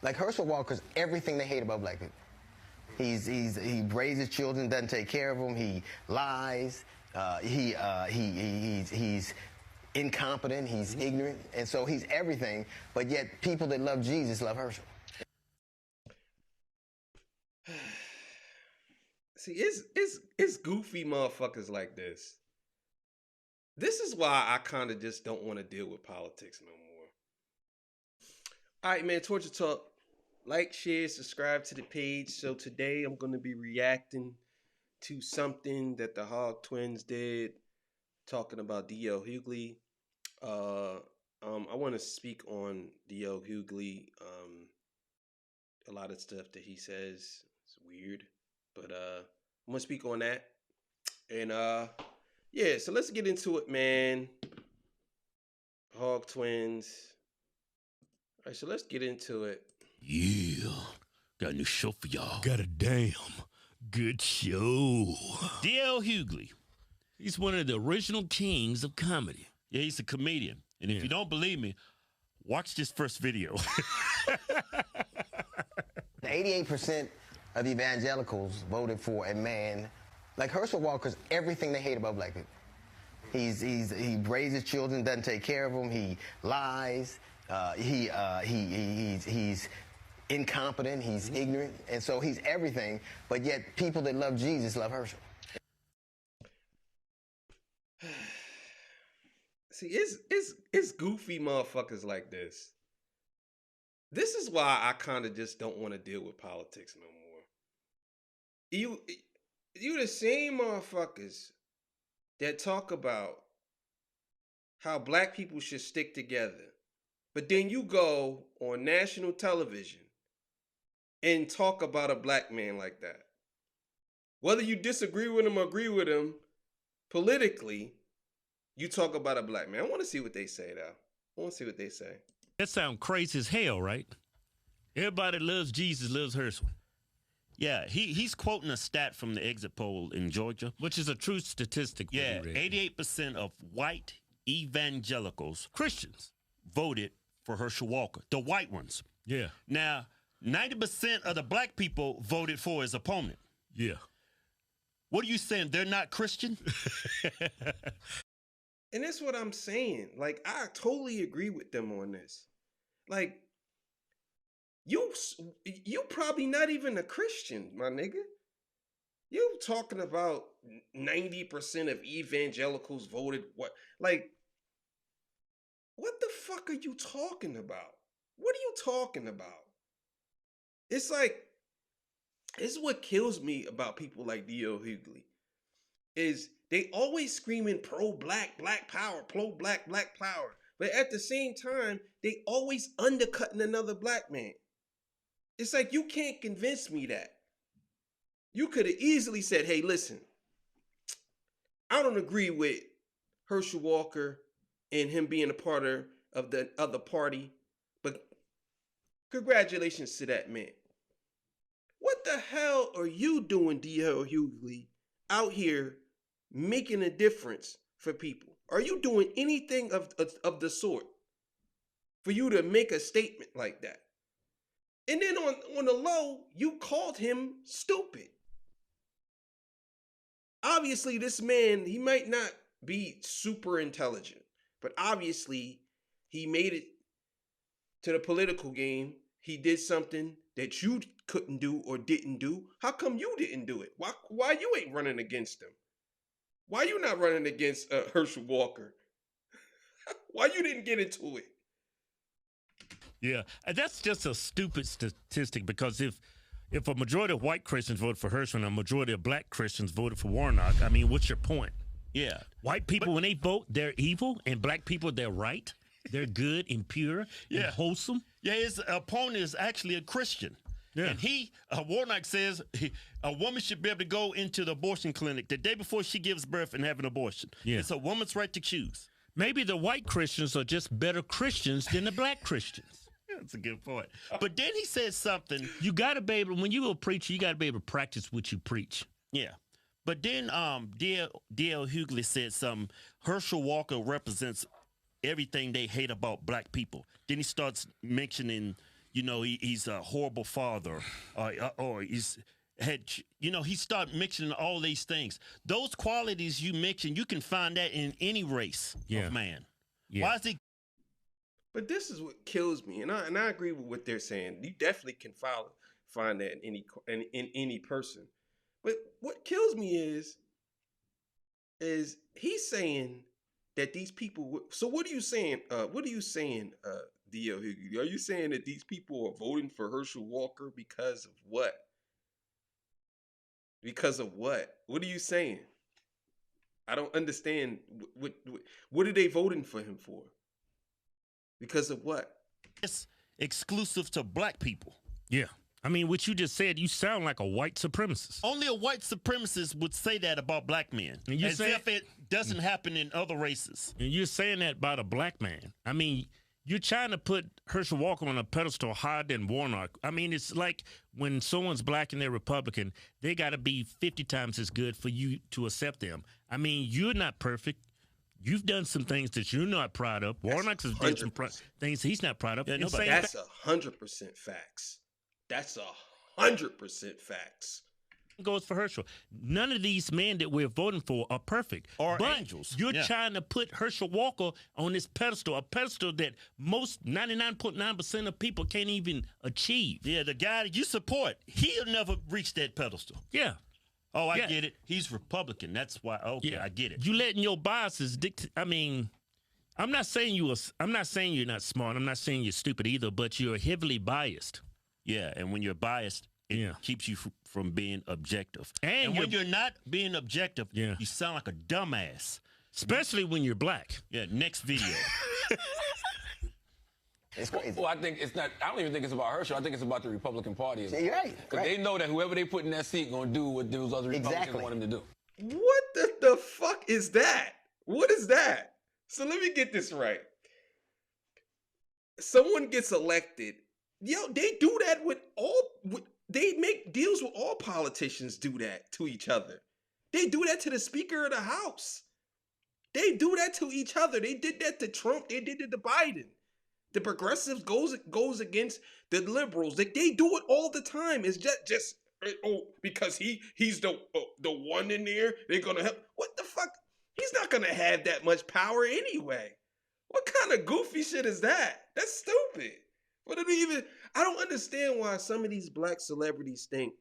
Like Herschel Walker's everything they hate about black people. He raises children, doesn't take care of them. He lies. He's incompetent. He's ignorant, and so he's everything. But yet, people that love Jesus love Herschel. See, it's goofy motherfuckers like this. This is why I kind of just don't want to deal with politics no more. All right, man, Torture Talk. Like, share, subscribe to the page. So today I'm going to be reacting to something that the Hogg twins did, talking about D.L. Hughley. I want to speak on D.L. Hughley. A lot of stuff that he says is weird, but I'm going to speak on that. And yeah, so let's get into it, man. Hogg twins. All right, so let's get into it. Yeah, got a new show for y'all. Got a damn good show. D.L. Hughley. He's one of the original kings of comedy. Yeah, he's a comedian. And if you don't believe me, watch this first video. 88% of evangelicals voted for a man like Herschel Walker's everything they hate about black people. He raises children, doesn't take care of them. He lies. He's incompetent. He's ignorant, and so he's everything. But yet, people that love Jesus love Herschel. See, it's goofy motherfuckers like this. This is why I kind of just don't want to deal with politics no more. You the same motherfuckers that talk about how black people should stick together, but then you go on national television and talk about a black man like that. Whether you disagree with him or agree with him politically, you talk about a black man. I want to see what they say, though. I want to see what they say. That sounds crazy as hell, right? Everybody loves Jesus, loves Herschel. Yeah, he's quoting a stat from the exit poll in Georgia, Which is a true statistic. yeah, 88% of white evangelicals, Christians, voted for Herschel Walker, the white ones. Yeah. Now, 90% of the black people voted for his opponent. Yeah. What are you saying? They're not Christian? And that's what I'm saying. Like, I totally agree with them on this. Like, you probably not even a Christian, my nigga. You talking about 90% of evangelicals voted what? Like, what the fuck are you talking about? What are you talking about? It's like, this is what kills me about people like D.L. Hughley, is they always screaming pro-black, black power, pro-black, black power. But at the same time, they always undercutting another black man. It's like, you can't convince me that. You could have easily said, hey, listen, I don't agree with Herschel Walker and him being a part of the other party, but congratulations to that man. What the hell are you doing, D.L. Hughley, out here making a difference for people? Are you doing anything of the sort for you to make a statement like that? And then on the low, you called him stupid. Obviously, this man, he might not be super intelligent, but obviously he made it to the political game. He did something that you couldn't do or didn't do. How come you didn't do it? Why you ain't running against him? Why you not running against Herschel Walker? Why you didn't get into it? Yeah, and that's just a stupid statistic, because if a majority of white Christians voted for Herschel and a majority of black Christians voted for Warnock, I mean, what's your point? Yeah. White people, when they vote, they're evil, and black people, they're right. They're good and pure and wholesome. Yeah, his opponent is actually a Christian. Yeah. And Warnock says a woman should be able to go into the abortion clinic the day before she gives birth and have an abortion. Yeah. It's a woman's right to choose. Maybe the white Christians are just better Christians than the black Christians. That's a good point. But then he said something. You got to be able, when you go preach, you got to be able to practice what you preach. Yeah. But then D.L. Hughley said something. Herschel Walker represents everything they hate about black people. Then he starts mentioning, he's a horrible father, or he started mixing all these things. Those qualities you mentioned, you can find that in any race of man. Yeah. Why is it? But this is what kills me, and I agree with what they're saying. You definitely can find that in any person. But what kills me is he's saying that these people. So what are you saying? D.L. Hughley? Are you saying that these people are voting for Herschel Walker because of what? Because of what? What are you saying? I don't understand. What are they voting for him for? Because of what? It's exclusive to black people. Yeah. I mean, what you just said, you sound like a white supremacist. Only a white supremacist would say that about black men. And as if it doesn't happen in other races. And you're saying that about a black man. I mean, you're trying to put Herschel Walker on a pedestal higher than Warnock. I mean, it's like when someone's black and they're Republican, they got to be 50 times as good for you to accept them. I mean, you're not perfect. You've done some things that you're not proud of. Warnock has done some things he's not proud of. Yeah, no, but that's 100% facts. That's 100% facts. Goes for Herschel. None of these men that we're voting for are perfect. Or angels. You're trying to put Herschel Walker on this pedestal, a pedestal that most 99.9% of people can't even achieve. Yeah, the guy that you support, he'll never reach that pedestal. Yeah. Oh, I get it. He's Republican. That's why. Okay, I get it. You letting your biases dictate. I mean, I'm not saying you're not smart. I'm not saying you're stupid either, but you're heavily biased. Yeah, and when you're biased, it keeps you from being objective. And when you're not being objective, you sound like a dumbass. Especially when you're black. Yeah, next video. It's crazy. Well, I think it's not. I don't even think it's about Herschel. I think it's about the Republican Party. You're right. Because they know that whoever they put in that seat going to do what those other Republicans want him to do. What the fuck is that? What is that? So let me get this right. Someone gets elected. Yo, they do that they make deals with all politicians do that to each other. They do that to the Speaker of the House. They do that to each other. They did that to Trump. They did it to Biden. The progressives goes against the liberals. They do it all the time. It's just because he's the one in there. They're gonna help. What the fuck? He's not gonna have that much power anyway. What kind of goofy shit is that? That's stupid. I don't understand why some of these black celebrities think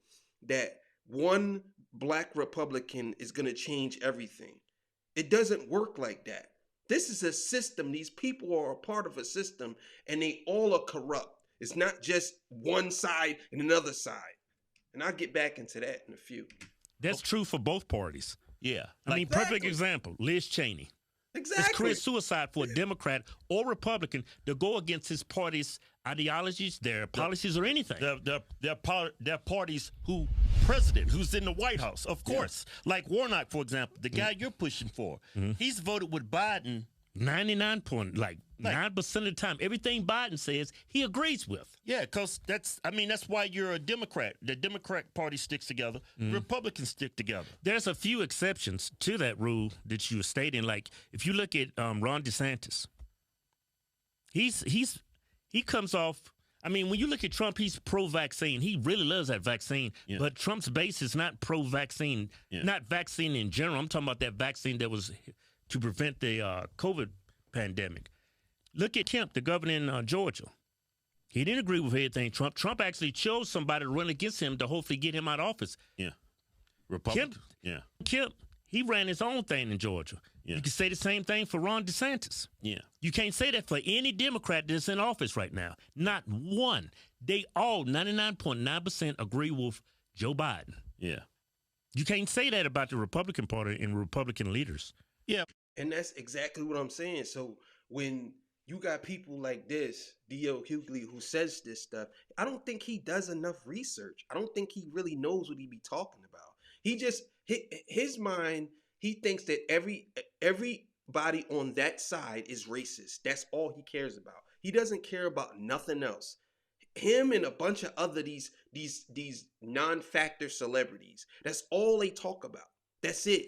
that one black Republican is gonna change everything. It doesn't work like that. This is a system. These people are a part of a system, and they all are corrupt. It's not just one side and another side. And I'll get back into that in a few. That's true for both parties. Yeah. I mean, perfect example, Liz Cheney. Exactly. It's career suicide for a Democrat or Republican to go against his party's ideologies, their policies, or anything. Their parties who's in the White House, of course. Like Warnock, for example, the guy you're pushing for. He's voted with Biden 9% of the time. Everything Biden says, he agrees with. Yeah, because that's why you're a Democrat. The Democrat Party sticks together. Republicans stick together. There's a few exceptions to that rule that you were stating. Like, if you look at Ron DeSantis, he comes off. I mean, when you look at Trump, he's pro-vaccine. He really loves that vaccine. Yeah. But Trump's base is not pro-vaccine, not vaccine in general. I'm talking about that vaccine that was to prevent the COVID pandemic. Look at Kemp, the governor in Georgia. He didn't agree with everything Trump actually chose somebody to run against him to hopefully get him out of office. Yeah. Republican. Kemp, he ran his own thing in Georgia. Yeah. You can say the same thing for Ron DeSantis. Yeah. You can't say that for any Democrat that's in office right now. Not one. They all, 99.9%, agree with Joe Biden. Yeah. You can't say that about the Republican Party and Republican leaders. Yeah. And that's exactly what I'm saying. So when you got people like this, D.L. Hughley, who says this stuff, I don't think he does enough research. I don't think he really knows what he be talking about. He just, his mind, he thinks that everybody on that side is racist. That's all he cares about. He doesn't care about nothing else. Him and a bunch of other these non-factor celebrities, that's all they talk about. That's it.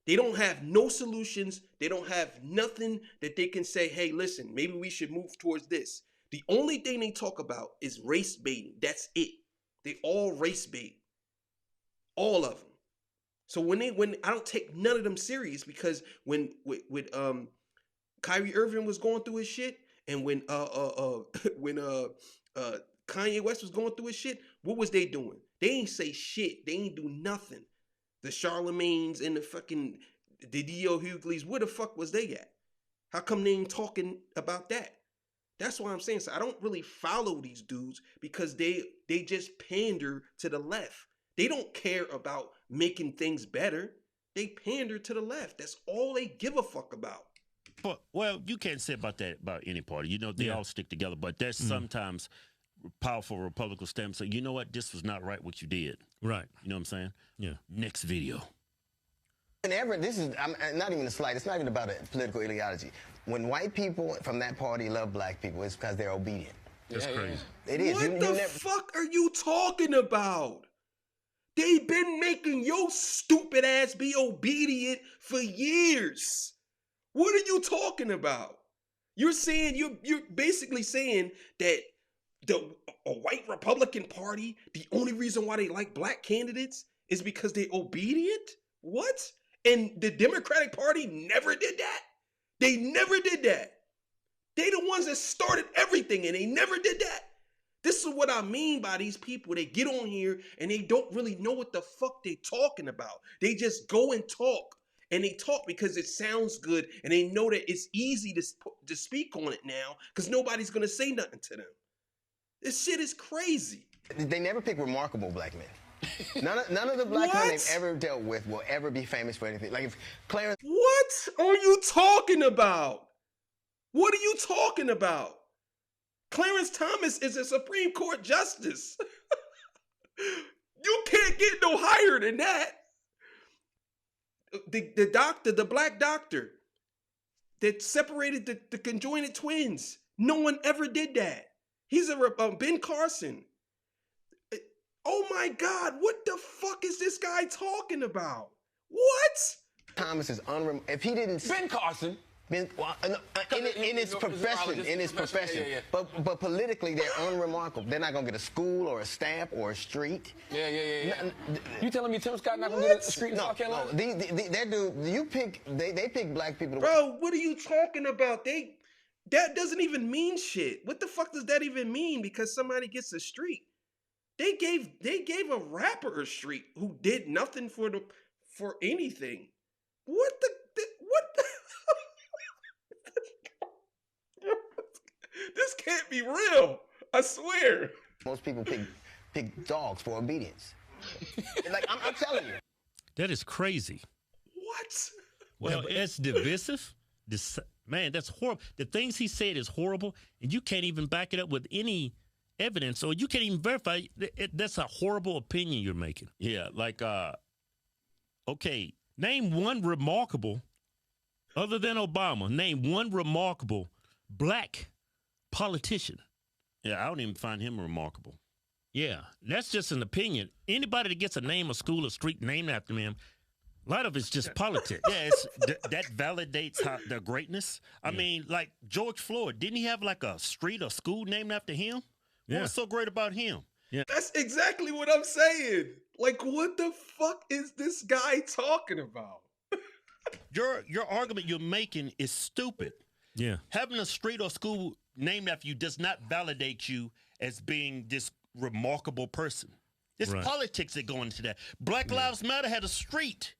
They don't have no solutions. They don't have nothing that they can say, hey, listen, maybe we should move towards this. The only thing they talk about is race baiting. That's it. They all race bait. All of them. So when I don't take none of them serious, because when Kyrie Irving was going through his shit, and when Kanye West was going through his shit, what was they doing? They ain't say shit. They ain't do nothing. The Charlemagnes and the D.O. Hughleys, where the fuck was they at? How come they ain't talking about that? That's why I'm saying. So I don't really follow these dudes because they just pander to the left. They don't care about making things better. They pander to the left. That's all they give a fuck about. But, well, you can't say about that about any party. You know, they all stick together. But there's sometimes powerful Republicans stand and say, you know what, this was not right what you did. Right. You know what I'm saying? Yeah. Next video. And ever, this is not even a slight. It's not even about a political ideology. When white people from that party love black people, it's because they're obedient. That's crazy. It is. What the fuck are you talking about? They've been making your stupid ass be obedient for years. What are you talking about? You're saying you're basically saying that a white Republican Party, the only reason why they like black candidates is because they're obedient? What? And the Democratic Party never did that? They never did that. They the ones that started everything, and they never did that. This is what I mean by these people. They get on here and they don't really know what the fuck they talking about. They just go and talk. And they talk because it sounds good, and they know that it's easy to speak on it now because nobody's going to say nothing to them. This shit is crazy. They never pick remarkable black men. None of the black men they've ever dealt with will ever be famous for anything. Like if Clarence... What are you talking about? What are you talking about? Clarence Thomas is a Supreme Court justice. You can't get no higher than that. The doctor, the black doctor that separated the conjoined twins. No one ever did that. He's Ben Carson. Oh my God, what the fuck is this guy talking about? What? Thomas is if he didn't... Ben Carson. In his profession. Yeah. But politically, they're unremarkable. They're not gonna get a school or a stamp or a street. Yeah. You telling me Tim Scott not gonna get a street in South Carolina? They pick black people. Bro, what are you talking about? That doesn't even mean shit. What the fuck does that even mean? Because somebody gets a street. They gave a rapper a street who did nothing for anything. What the This can't be real. I swear. Most people pick dogs for obedience. Like I'm telling you. That is crazy. What? Well, it's divisive. Man, that's horrible. The things he said is horrible, and you can't even back it up with any evidence, or you can't even verify. That's a horrible opinion you're making. Yeah, like, okay, name one remarkable, other than Obama, name one remarkable black politician. Yeah, I don't even find him remarkable. Yeah, that's just an opinion. Anybody that gets a name, a school, a street named after him, a lot of it's just politics. Yeah, that validates their greatness. I mean, like George Floyd, didn't he have like a street or school named after him? What was so great about him? Yeah, that's exactly what I'm saying. Like, what the fuck is this guy talking about? Your argument you're making is stupid. Yeah, having a street or school named after you does not validate you as being this remarkable person. It's politics that go into that. Black Lives Matter had a street.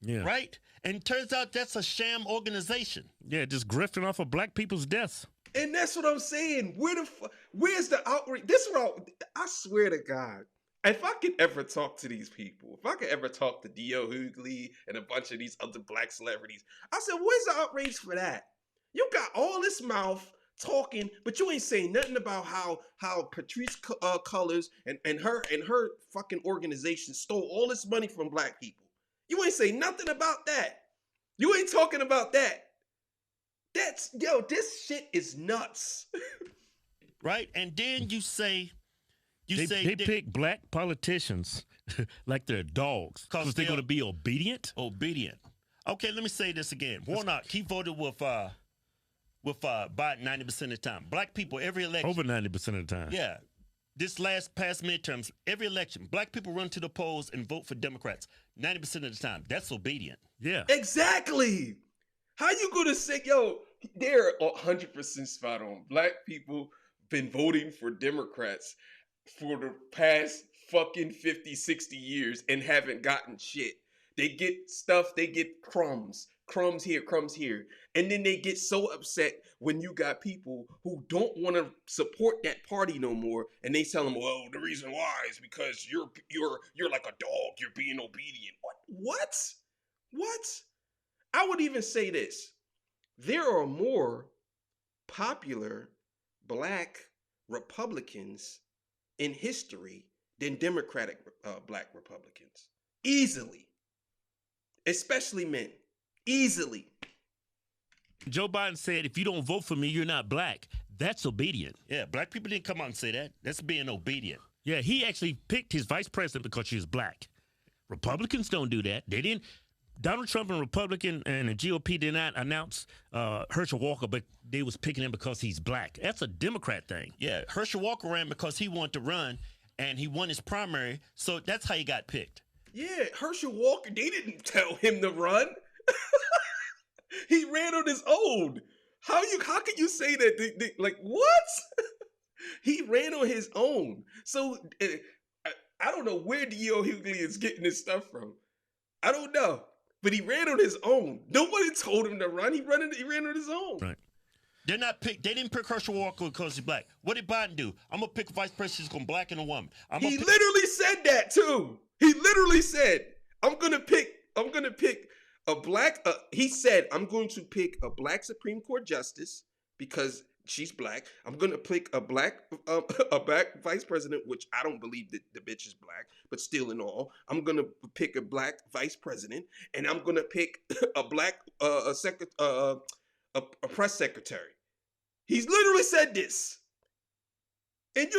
Yeah. Right? And turns out that's a sham organization. Yeah, just grifting off of black people's deaths. And that's what I'm saying. Where's the outrage? This is what I swear to God, if I could ever talk to these people, if I could ever talk to D.O. Hughley and a bunch of these other black celebrities, I said, where's the outrage for that? You got all this mouth talking, but you ain't saying nothing about how Patrice Cullors and her fucking organization stole all this money from black people. You ain't say nothing about that. You ain't talking about that. This shit is nuts. Right? And then you say they pick black politicians like they're dogs because they're going to be obedient. Obedient. Okay, let me say this again. Warnock, he voted with with Biden 90% of the time. Black people, every election. Over 90% of the time. Yeah. This past midterms, every election, black people run to the polls and vote for Democrats 90% of the time. That's obedient. Yeah. Exactly. How you gonna say, yo, they're 100% spot on. Black people been voting for Democrats for the past fucking 50, 60 years and haven't gotten shit. They get stuff, they get crumbs here. And then they get so upset when you got people who don't want to support that party no more, and they tell them, well, the reason why is because you're like a dog, you're being obedient. What? I would even say this. There are more popular black Republicans in history than Democratic black Republicans. Easily. Especially men. Easily. Joe Biden said, if you don't vote for me, you're not black. That's obedient. Yeah, black people didn't come out and say that. That's being obedient. Yeah, he actually picked his vice president because she was black. Republicans don't do that. They didn't. Donald Trump and Republican and the GOP did not announce Herschel Walker, but they was picking him because he's black. That's a Democrat thing. Yeah, Herschel Walker ran because he wanted to run, and he won his primary, so that's how he got picked. Yeah, Herschel Walker, they didn't tell him to run. He ran on his own. How can you say that? Like, what? He ran on his own. So I don't know where D.O. Hughley is getting this stuff from. I don't know. But he ran on his own. Nobody told him to run. He ran on his own. Right. They didn't pick Herschel Walker because he's black. What did Biden do? I'm gonna pick a vice president who's gonna blacken a woman. He literally said that too. He literally said, I'm gonna pick a black. He said, I'm going to pick a black Supreme Court justice because she's black. I'm gonna pick a black vice president, which I don't believe that the bitch is black, but still in all, I'm gonna pick a black vice president, and I'm gonna pick a black a press secretary. He's literally said this, and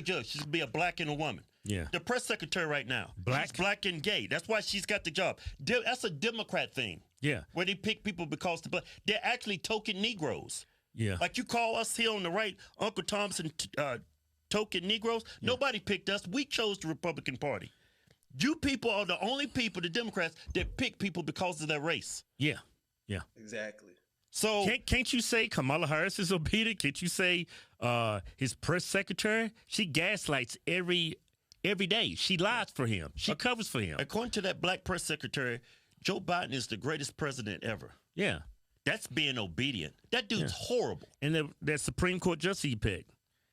judge, she's gonna be a black and a woman. Yeah. The press secretary right now, she's black and gay. That's why she's got the job. That's a Democrat thing. Yeah. Where they pick people because they're actually token Negroes. Yeah. Like you call us here on the right, Uncle Thompson, token Negroes. Yeah. Nobody picked us. We chose the Republican Party. You people are the only people, the Democrats, that pick people because of their race. Yeah. Yeah. Exactly. So can't you say Kamala Harris is obedient? Can't you say his press secretary? She gaslights every day. She lies for him. She covers for him. According to that black press secretary, Joe Biden is the greatest president ever. Yeah. That's being obedient. That dude's horrible. And that Supreme Court justice he picked,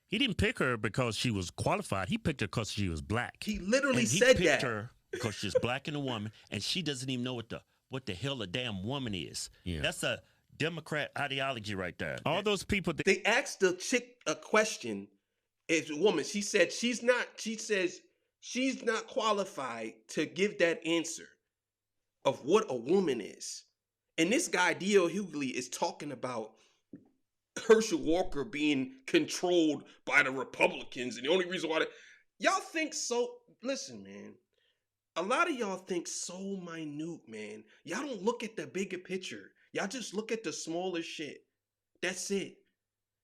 he didn't pick her because she was qualified. He picked her because she was black. He literally said that. He picked her because she's black and a woman, and she doesn't even know what the hell a damn woman is. Yeah. That's a Democrat ideology right there. All those people. They asked the chick a question. It's a woman. She said she's not. She says she's not qualified to give that answer of what a woman is. And this guy, D.L. Hughley, is talking about Herschel Walker being controlled by the Republicans. And the only reason why y'all think so. Listen, man. A lot of y'all think so minute, man. Y'all don't look at the bigger picture. Y'all just look at the smaller shit. That's it.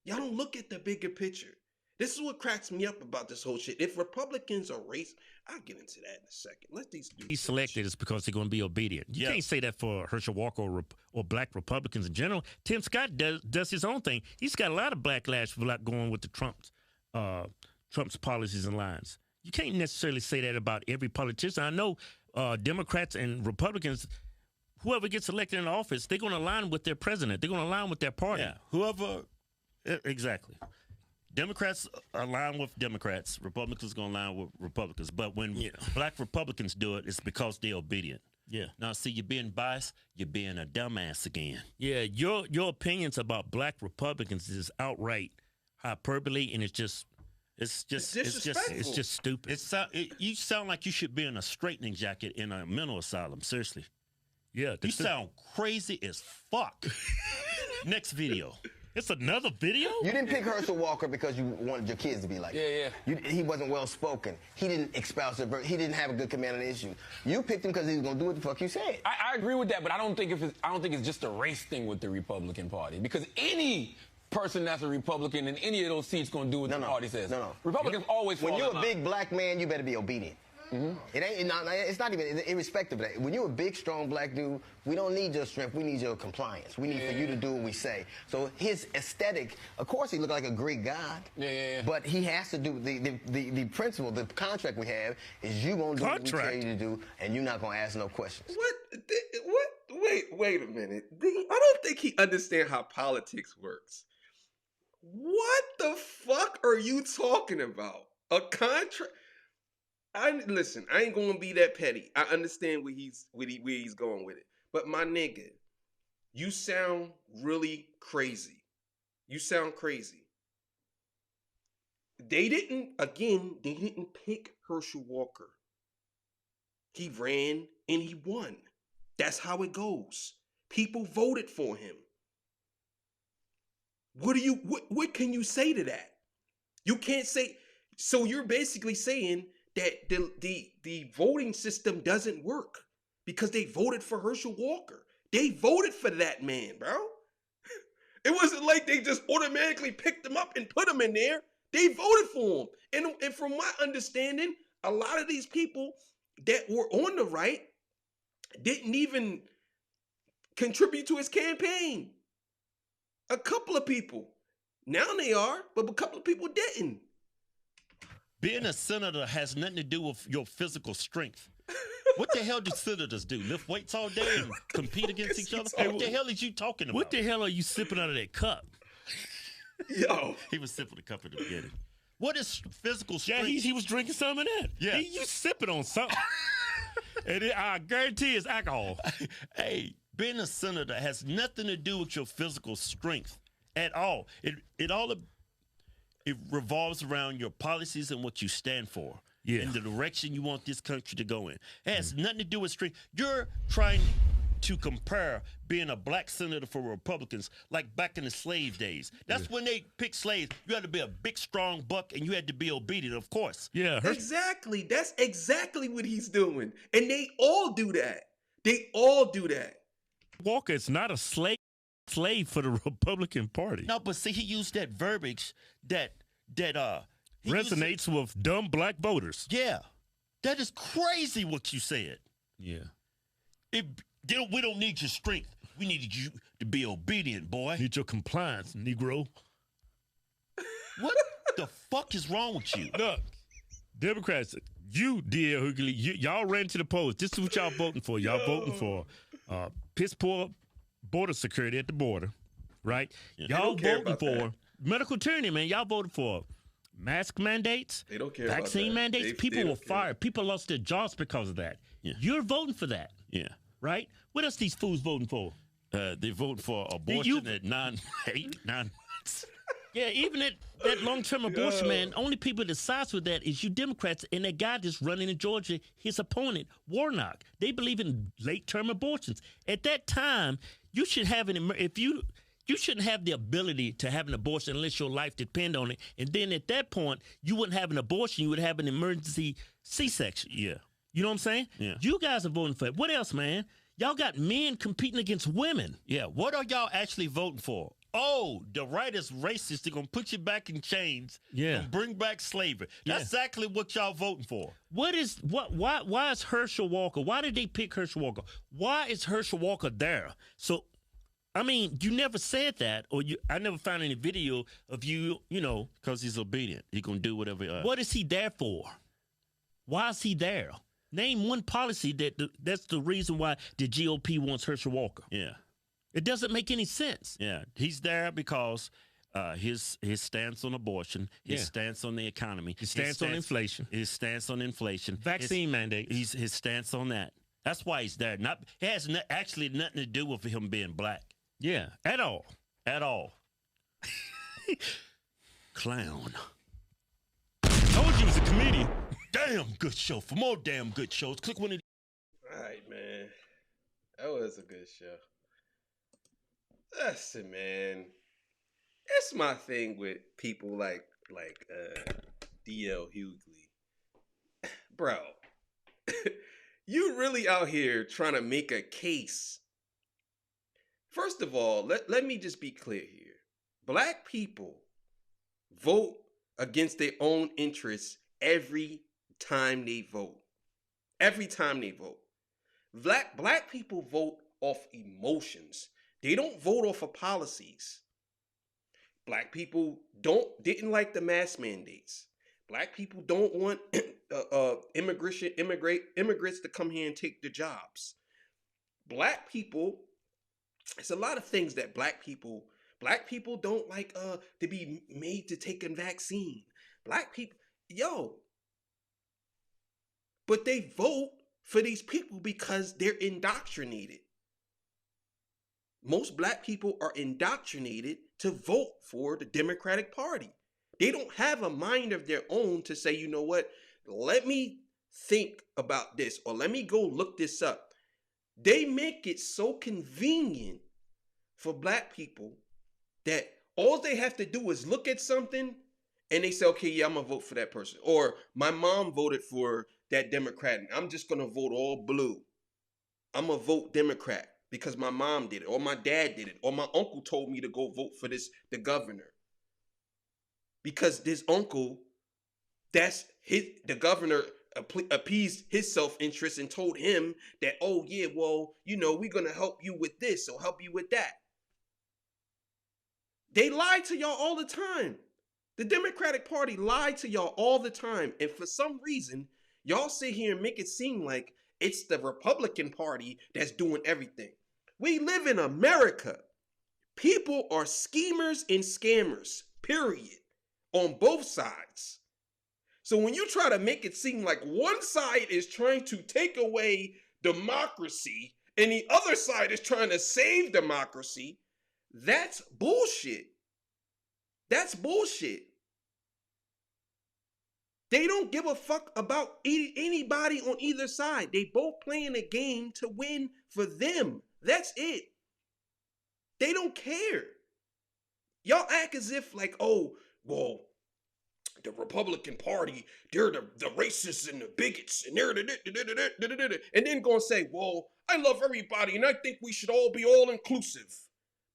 Y'all don't look at the bigger picture. This is what cracks me up about this whole shit. If Republicans are racist, I'll get into that in a second. Let these dudes. He selected is because they're going to be obedient. You can't say that for Herschel Walker or black Republicans in general. Tim Scott does his own thing. He's got a lot of backlash for going with the Trump's policies and lines. You can't necessarily say that about every politician. I know Democrats and Republicans, whoever gets elected in office, they're going to align with their president. They're going to align with their party. Yeah, exactly. Democrats align with Democrats. Republicans going to align with Republicans. But when black Republicans do it, it's because they're obedient. Yeah. Now, see, you're being biased. You're being a dumbass again. Yeah, your opinions about black Republicans is outright hyperbole, and it's just stupid. You sound like you should be in a straightening jacket in a mental asylum. Seriously. Yeah. You sound crazy as fuck. Next video. It's another video? You didn't pick Herschel Walker because you wanted your kids to be like Yeah, He wasn't well spoken. He didn't espouse the he didn't have a good command of the issue. You picked him because he was gonna do what the fuck you said. I agree with that, but I don't think it's just a race thing with the Republican Party, because any person that's a Republican in any of those seats gonna do what the party says. No. Republicans always fall when you're in a line. big black man, you better be obedient. It ain't. It's not even irrespective of that. When you're a big, strong black dude, we don't need your strength. We need your compliance. We need for you to do what we say. So his aesthetic, of course, he looked like a Greek god. Yeah. But he has to do the principle, the contract we have is you gonna do what we tell you to do, and you're not gonna ask no questions. What? Wait a minute. I don't think he understands how politics works. What the fuck are you talking about? A contract? Listen, I ain't gonna be that petty. I understand where he's going with it. But my nigga, you sound really crazy. You sound crazy. They didn't pick Herschel Walker. He ran and he won. That's how it goes. People voted for him. What can you say to that? You can't say. So you're basically saying that the voting system doesn't work because they voted for Herschel Walker. They voted for that man, bro. It wasn't like they just automatically picked him up and put him in there. They voted for him. And from my understanding, a lot of these people that were on the right didn't even contribute to his campaign. A couple of people. Now they are, but a couple of people didn't. Being a senator has nothing to do with your physical strength. What the hell do senators do? Lift weights all day and compete against each other? Hey, what the hell is you talking about? What the hell are you sipping out of that cup? Yo. He was sipping the cup at the beginning. What is physical strength? Yeah, he was drinking some of that. Yeah. You sipping on something. And I guarantee it's alcohol. Hey, being a senator has nothing to do with your physical strength at all. It revolves around your policies and what you stand for, and the direction you want this country to go in. It has nothing to do with strength. You're trying to compare being a black senator for Republicans like back in the slave days. That's when they picked slaves. You had to be a big, strong buck, and you had to be obedient, of course. Yeah, exactly. That's exactly what he's doing, and they all do that. They all do that. Walker is not a slave for the Republican Party. No, but see, he used that verbiage that resonates with dumb black voters. Yeah. That is crazy what you said. Yeah. We don't need your strength. We need you to be obedient, boy. Need your compliance, Negro. What the fuck is wrong with you? Look, Democrats, you, dear Hughley, y'all ran to the polls. This is what y'all voting for. Y'all voting for piss poor border security at the border, right? Yeah, y'all voting for medical tyranny, man. Y'all voted for mask mandates. They don't care vaccine about that. mandates. People were fired. People lost their jobs because of that. Yeah. You're voting for that. Yeah. Right? What else these fools voting for? They vote for abortion at 9 months. Yeah, even that long-term abortion, man, only people that sides with that is you Democrats and that guy that's running in Georgia, his opponent, Warnock. They believe in late-term abortions. At that time, you should have you shouldn't have the ability to have an abortion unless your life depend on it. And then at that point, you wouldn't have an abortion. You would have an emergency C-section. Yeah. You know what I'm saying? Yeah. You guys are voting for it. What else, man? Y'all got men competing against women. Yeah. What are y'all actually voting for? Oh, the right is racist. They're going to put you back in chains. Yeah. And bring back slavery. That's exactly what y'all voting for. Why is Herschel Walker? Why did they pick Herschel Walker? Why is Herschel Walker there? So, I mean, you never said that, I never found any video of you know. Because he's obedient. He's going to do whatever. What is he there for? Why is he there? Name one policy that's the reason why the GOP wants Herschel Walker. Yeah. It doesn't make any sense. Yeah. He's there because his stance on abortion, his stance on the economy, his stance on inflation. Vaccine mandate. His stance on that. That's why he's there. It has actually nothing to do with him being black. Yeah, at all. At all. Clown. Told you he was a comedian. Damn good show. For more damn good shows, click one of these. All right, man. That was a good show. Listen, man. That's my thing with people like DL Hughley. Bro, you really out here trying to make a case. First of all, let me just be clear here. Black people vote against their own interests every time they vote. Every time they vote. Black people vote off emotions. They don't vote off of policies. Black people didn't like the mask mandates. Black people don't want immigrants to come here and take their jobs. Black people, it's a lot of things that black people don't like to be made to take a vaccine. Black people, but they vote for these people because they're indoctrinated. Most black people are indoctrinated to vote for the Democratic Party. They don't have a mind of their own to say, you know what, let me think about this or let me go look this up. They make it so convenient for black people that all they have to do is look at something and they say, okay, yeah, I'm gonna vote for that person. Or my mom voted for that Democrat and I'm just gonna vote all blue. I'm gonna vote Democrat because my mom did it, or my dad did it, or my uncle told me to go vote for the governor. Because this uncle, the governor appeased his self-interest and told him that, oh yeah, well, we're gonna help you with this or help you with that. They lie to y'all all the time. The Democratic Party lied to y'all all the time. And for some reason, y'all sit here and make it seem like it's the Republican Party that's doing everything. We live in America. People are schemers and scammers, period, on both sides. So when you try to make it seem like one side is trying to take away democracy and the other side is trying to save democracy, that's bullshit. That's bullshit. They don't give a fuck about anybody on either side. They both playing a game to win for them. That's it. They don't care. Y'all act as if like, oh, well, the Republican Party, they're the racists and the bigots, and they're and then gonna say, well, I love everybody, and I think we should all be all inclusive.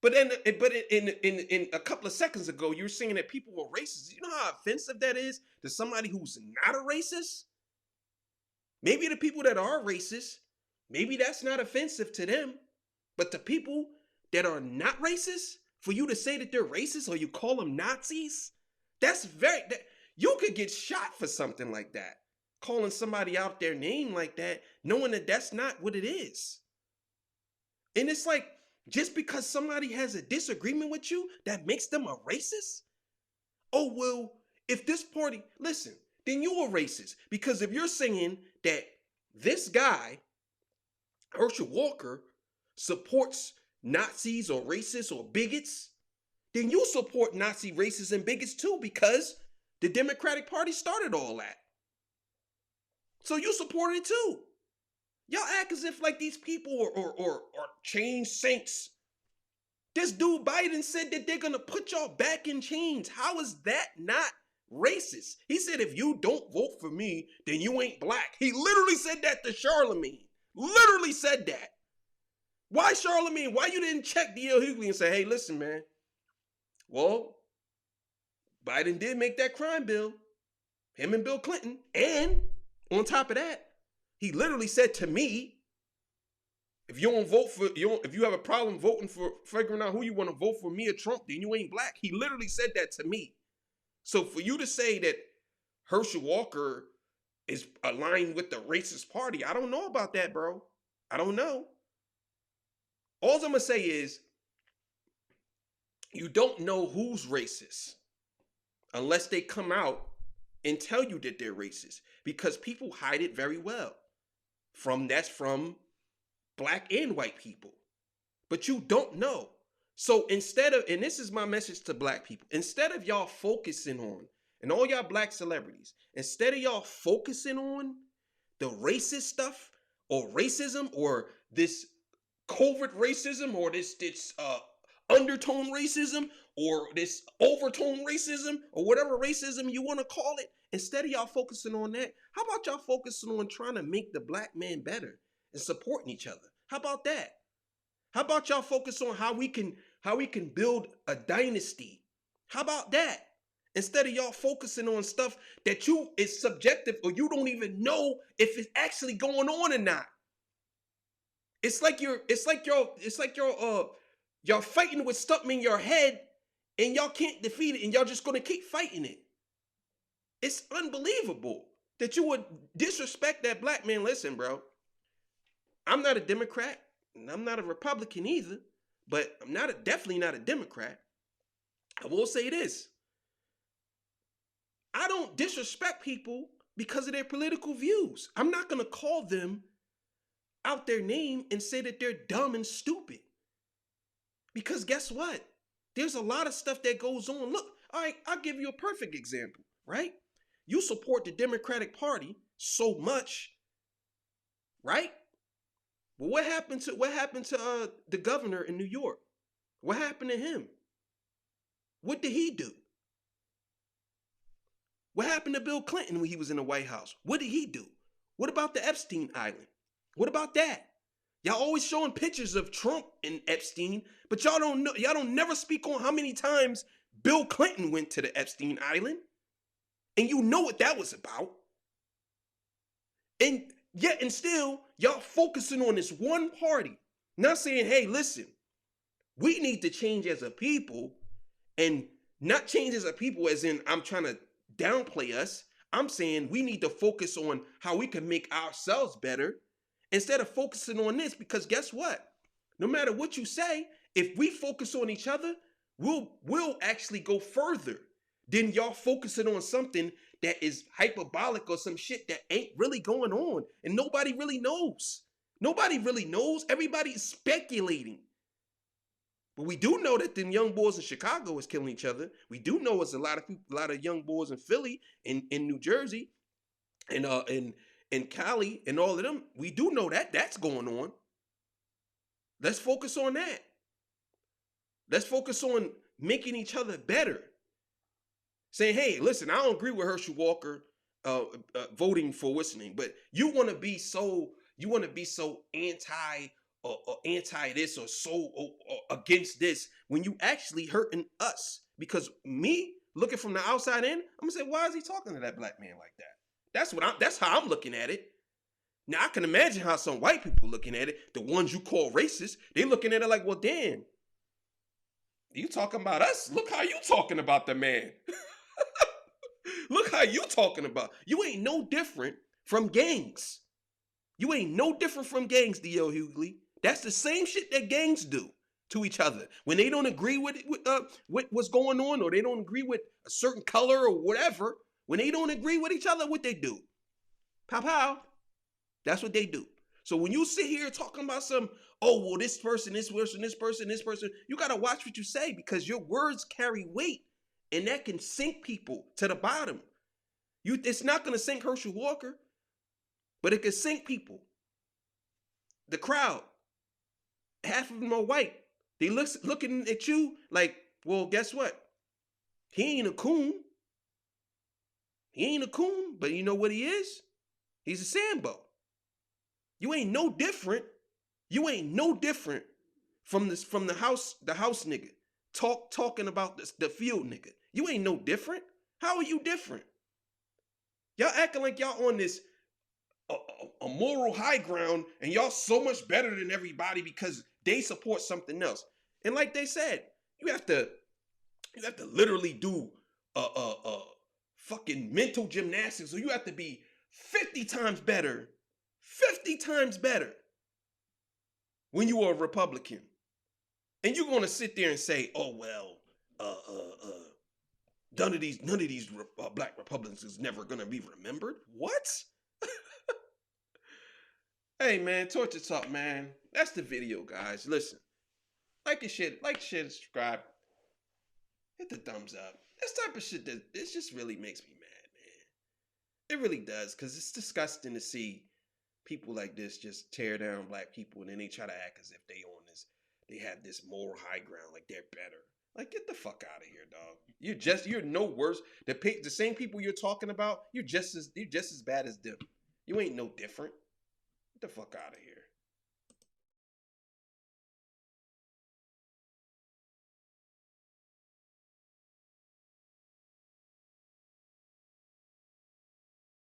But in a couple of seconds ago, you were saying that people were racist. You know how offensive that is to somebody who's not a racist? Maybe the people that are racist, maybe that's not offensive to them. But the people that are not racist, for you to say that they're racist or you call them Nazis, you could get shot for something like that. Calling somebody out their name like that, knowing that that's not what it is. And it's like, just because somebody has a disagreement with you, that makes them a racist? Oh, well, if this party, listen, then you're a racist. Because if you're saying that this guy, Herschel Walker, supports Nazis or racists or bigots, then you support Nazi racists and bigots too, because the Democratic Party started all that. So you support it too. Y'all act as if like these people are chained saints. This dude Biden said that they're gonna put y'all back in chains. How is that not racist? He said, if you don't vote for me, then you ain't black. He literally said that to Charlemagne. Literally said that. Why Charlemagne? Why you didn't check D.L. Hughley and say, hey, listen, man. Well, Biden did make that crime bill. Him and Bill Clinton. And on top of that, he literally said to me, if you don't vote for, if you have a problem voting for, figuring out who you want to vote for, me or Trump, then you ain't black. He literally said that to me. So for you to say that Herschel Walker is aligned with the racist party, I don't know about that, bro. I don't know. All I'm going to say is, you don't know who's racist unless they come out and tell you that they're racist, because people hide it very well. That's from black and white people. But you don't know. So instead of, and this is my message to black people, instead of y'all focusing on, and all y'all black celebrities, instead of y'all focusing on the racist stuff or racism or this covert racism or this undertone racism or this overtone racism or whatever racism you want to call it, instead of y'all focusing on that, how about y'all focusing on trying to make the black man better and supporting each other? How about that? How about y'all focus on how we can build a dynasty? How about that? Instead of y'all focusing on stuff that is subjective or you don't even know if it's actually going on or not. It's like y'all fighting with something in your head and y'all can't defeat it and y'all just gonna keep fighting it. It's unbelievable that you would disrespect that black man. Listen, bro, I'm not a Democrat and I'm not a Republican either, but I'm definitely not a Democrat. I will say this. I don't disrespect people because of their political views. I'm not gonna call them out their name and say that they're dumb and stupid. Because guess what? There's a lot of stuff that goes on. Look, all right, I'll give you a perfect example, right? You support the Democratic Party so much, right? Well, what happened to the governor in New York? What happened to him? What did he do? What happened to Bill Clinton when he was in the White House? What did he do? What about the Epstein Island? What about that? Y'all always showing pictures of Trump and Epstein, but y'all don't never speak on how many times Bill Clinton went to the Epstein Island. And you know what that was about. And yet and still, y'all focusing on this one party. Not saying, hey, listen, we need to change as a people, and not change as a people as in I'm trying to downplay us. I'm saying we need to focus on how we can make ourselves better instead of focusing on this, because guess what? No matter what you say, if we focus on each other, we'll actually go further than y'all focusing on something that is hyperbolic or some shit that ain't really going on. And nobody really knows. Nobody really knows. Everybody's speculating. But we do know that them young boys in Chicago is killing each other. We do know it's a lot of young boys in Philly, in New Jersey, and Cali, and all of them. We do know that that's going on. Let's focus on that. Let's focus on making each other better. Saying, hey, listen, I don't agree with Herschel Walker voting for Whistling, but you want to be so anti or anti this or so against this when you actually hurting us. Because me looking from the outside in, I'm gonna say, why is he talking to that black man like that? That's how I'm looking at it. Now I can imagine how some white people looking at it, the ones you call racist, they looking at it like, well, damn, you talking about us? Look how you talking about the man. Look how you talking about. You ain't no different from gangs. You ain't no different from gangs, D.L. Hughley. That's the same shit that gangs do to each other. When they don't agree with what's going on, or they don't agree with a certain color or whatever, when they don't agree with each other, what they do? Pow pow. That's what they do. So when you sit here talking about well, this person, you got to watch what you say, because your words carry weight. And that can sink people to the bottom. It's not going to sink Herschel Walker, but it can sink people. The crowd, half of them are white. They looking at you like, well, guess what? He ain't a coon. He ain't a coon, but you know what he is? He's a Sambo. You ain't no different. You ain't no different from the house nigga. Talking about the field nigga. You ain't no different. How are you different? Y'all acting like y'all on this a moral high ground and y'all so much better than everybody because they support something else. And like they said, you have to literally do fucking mental gymnastics. So you have to be 50 times better. 50 times better when you are a Republican. And you're going to sit there and say, oh, well, none of these black Republicans is never going to be remembered. What? Hey, man, Torture Talk, man. That's the video, guys. Listen, like and share, subscribe. Hit the thumbs up. This type of shit, it just really makes me mad, man. It really does, because it's disgusting to see people like this just tear down black people, and then they try to act as if they they have this moral high ground, like they're better. Like, get the fuck out of here, dog. You're no worse. The same people you're talking about, you're just as bad as them. You ain't no different. Get the fuck out of here.